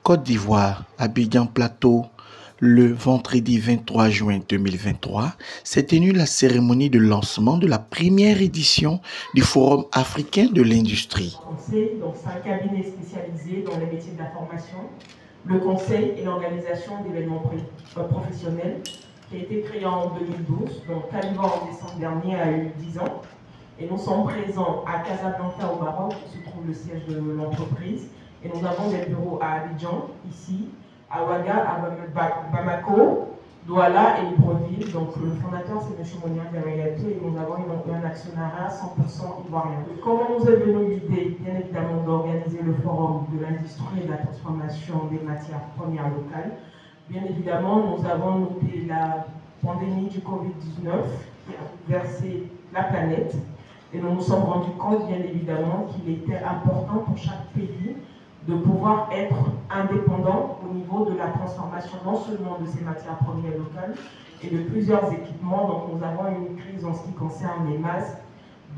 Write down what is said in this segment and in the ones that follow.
Côte d'Ivoire, Abidjan Plateau, le vendredi 23 juin 2023, s'est tenue la cérémonie de lancement de la première édition du Forum africain de l'industrie. C'est un cabinet spécialisé dans les métiers de la formation, le conseil et l'organisation d'événements professionnels qui a été créé en 2012. Donc Caliban en décembre dernier a eu 10 ans. Et nous sommes présents à Casablanca au Maroc, où se trouve le siège de l'entreprise. Et nous avons des bureaux à Abidjan, ici, à Ouaga, à Bamako, Douala et Libreville. Donc le fondateur c'est M. Monia Gamayato et nous avons un actionnariat 100% ivoirien. Comment nous est venue l'idée, bien évidemment, d'organiser le forum de l'industrie et de la transformation des matières premières locales? Bien évidemment, nous avons noté la pandémie du Covid-19 qui a bouleversé la planète. Et nous nous sommes rendus compte, bien évidemment, qu'il était important pour chaque pays de pouvoir être indépendant au niveau de la transformation non seulement de ces matières premières locales et de plusieurs équipements. Donc nous avons eu une crise en ce qui concerne les masques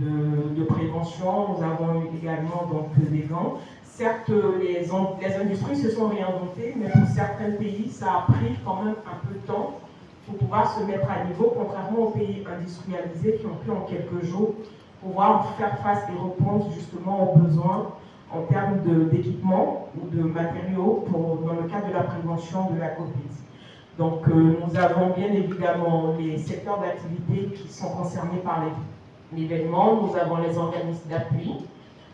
de prévention, nous avons eu également des gants. Certes, les industries se sont réinventées, mais pour certains pays, ça a pris quand même un peu de temps pour pouvoir se mettre à niveau, contrairement aux pays industrialisés qui ont pu en quelques jours pouvoir faire face et répondre justement aux besoins en termes d'équipement ou de matériaux dans le cadre de la prévention de la Covid. Donc nous avons bien évidemment les secteurs d'activité qui sont concernés par l'événement, nous avons les organismes d'appui,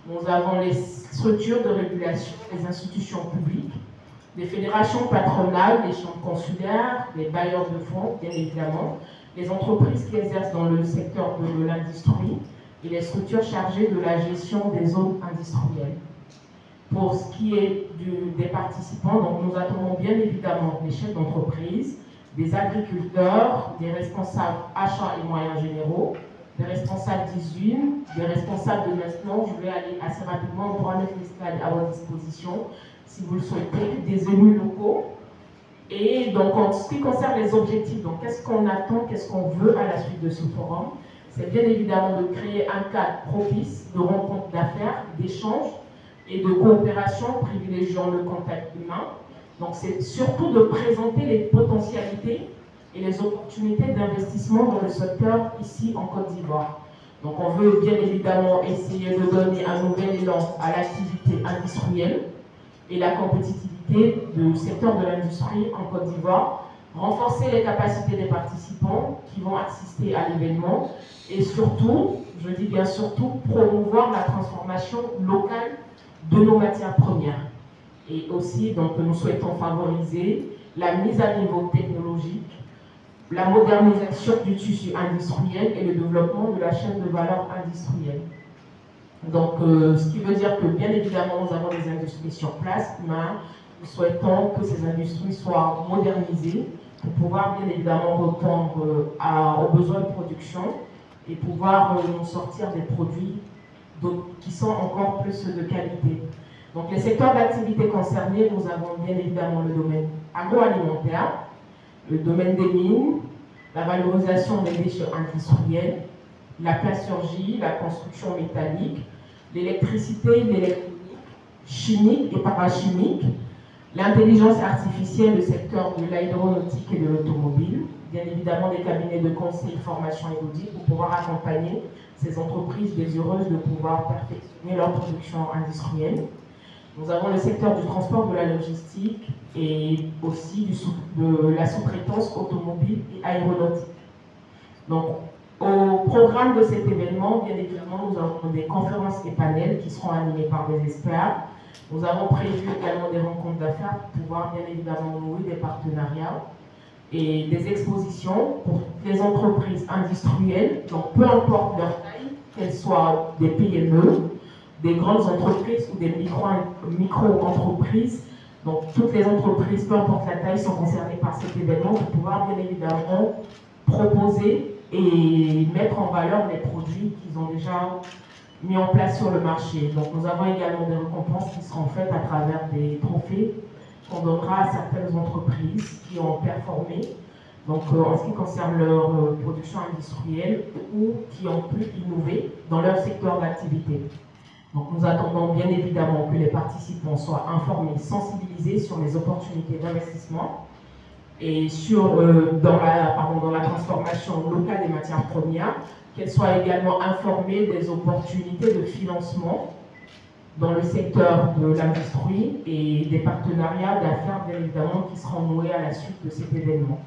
nous avons les structures de régulation, les institutions publiques, les fédérations patronales, les chambres consulaires, les bailleurs de fonds, bien évidemment, les entreprises qui exercent dans le secteur de l'industrie et les structures chargées de la gestion des zones industrielles. Pour ce qui est des participants, donc nous attendons bien évidemment des chefs d'entreprise, des agriculteurs, des responsables achats et moyens généraux, des responsables d'usines, des responsables de maintenance. Je vais aller assez rapidement, on pourra mettre les slides à votre disposition si vous le souhaitez, des élus locaux. Et donc en ce qui concerne les objectifs, donc qu'est-ce qu'on attend, qu'est-ce qu'on veut à la suite de ce forum? C'est bien évidemment de créer un cadre propice de rencontres d'affaires, d'échanges et de coopération privilégiant le contact humain. Donc c'est surtout de présenter les potentialités et les opportunités d'investissement dans le secteur ici en Côte d'Ivoire. Donc on veut bien évidemment essayer de donner un nouvel élan à l'activité industrielle et la compétitivité du secteur de l'industrie en Côte d'Ivoire, renforcer les capacités des participants qui vont assister à l'événement et surtout, je dis bien surtout, promouvoir la transformation locale de nos matières premières. Et aussi, donc, nous souhaitons favoriser la mise à niveau technologique, la modernisation du tissu industriel et le développement de la chaîne de valeur industrielle. Donc, ce qui veut dire que, bien évidemment, nous avons des industries sur place, mais nous souhaitons que ces industries soient modernisées pour pouvoir, bien évidemment, répondre aux besoins de production et pouvoir nous sortir des produits qui sont encore plus de qualité. Donc les secteurs d'activité concernés, nous avons bien évidemment le domaine agroalimentaire, le domaine des mines, la valorisation des déchets industriels, la plasturgie, la construction métallique, l'électricité, l'électronique, chimique et parachimique, l'intelligence artificielle, le secteur de l'aéronautique et de l'automobile, bien évidemment des cabinets de conseil, formation et d'audit pour pouvoir accompagner ces entreprises désireuses de pouvoir perfectionner leur production industrielle. Nous avons le secteur du transport, de la logistique et aussi de la sous-traitance automobile et aéronautique. Donc, au programme de cet événement, bien évidemment, nous avons des conférences et panels qui seront animés par des experts. Nous avons prévu également des rencontres d'affaires pour pouvoir bien évidemment nouer des partenariats et des expositions pour les entreprises industrielles, donc peu importe leur taille, qu'elles soient des PME, des grandes entreprises ou des micro-entreprises. Donc toutes les entreprises, peu importe la taille, sont concernées par cet événement pour pouvoir bien évidemment proposer et mettre en valeur les produits qu'ils ont déjà mis en place sur le marché. Donc nous avons également des récompenses qui seront faites à travers des trophées qu'on donnera à certaines entreprises qui ont performé, donc en ce qui concerne leur production industrielle ou qui ont pu innover dans leur secteur d'activité. Donc nous attendons bien évidemment que les participants soient informés, sensibilisés sur les opportunités d'investissement et dans la transformation locale des matières premières, qu'elles soient également informées des opportunités de financement dans le secteur de l'industrie et des partenariats d'affaires bien évidemment qui seront noués à la suite de cet événement.